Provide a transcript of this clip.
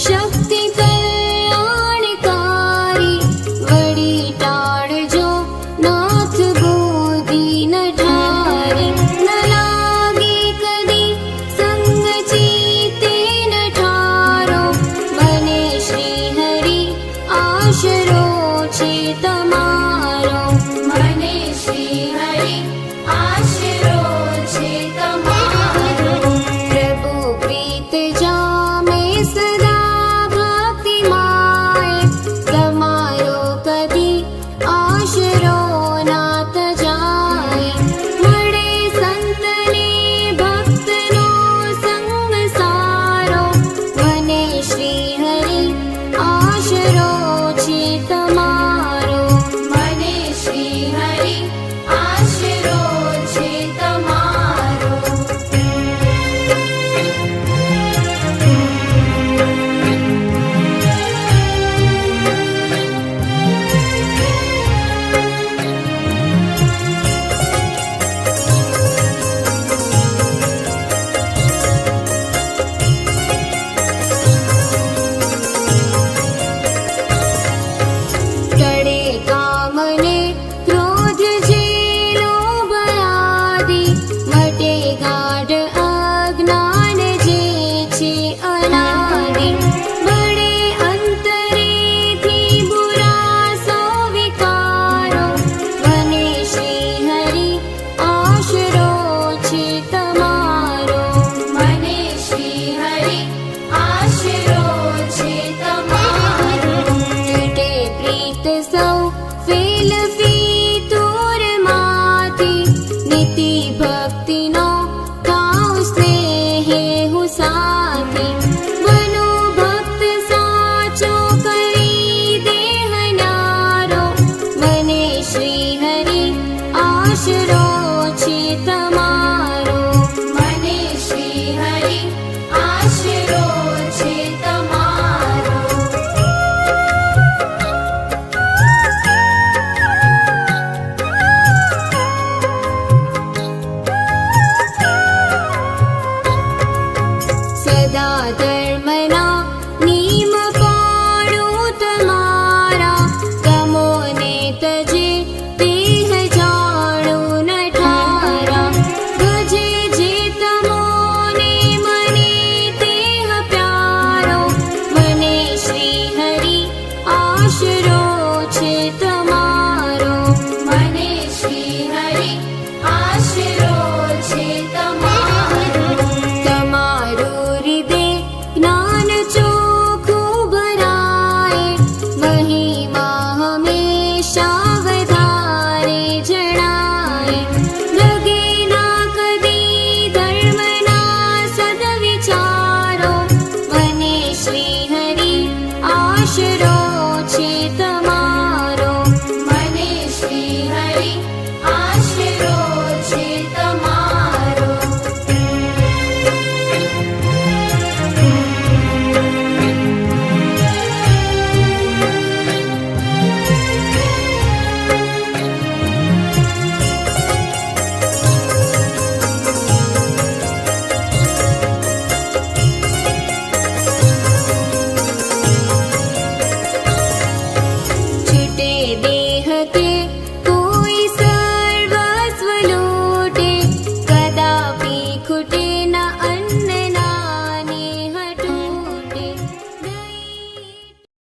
शक्ति कल्याणकारी वडी टाळजो नाथ बुद्धि न ठारी न लागे कदी संग चीते न ठारो बने श्री हरि आशरो छे तमारो बने श्री हरि आशरो छे तमारो प्रभु प्रीत जामे सदा भक्ति माय तमारो कदी आशरो नाथ जाय मळे संतने भक्तनो संग सारो बने श्री हरि आशरो छे तमारो बने श्री हरि आशरो छे तमारो टळे कामने क्रोध जे लोभ आदि मटे गाढ अज्ञान जे छे अनादि बळे अंतरेथी बुरा सो विकारो बने श्री हरि आशरो छे तमारो बने श्री हरि आशरो छे तमारो तूटे प्रीत सौ फेल फीतूर माथी नीति भक्ति नो काव स्नेहे हु साथी बनो भक्त साचो करी देह न्यारो बने श्री हरि आशरो छे तमारो बने श्री हरि आशरो छे तमारो सदा धर्मना नियम पाळो तमारा तमोने तजे देह जाणो न ठारा भजे जे तमोने मने देह प्यारो बने श्री हरि आशरो छे तमारो बने श्री हरि आशरो छे तमारो तमारो हृदय ज्ञान चोखो भराय महिमा हमेशा વધારે જણાય લગે ના કદી ધર્મના સદવિચારો બને શ્રી હરિ આશરો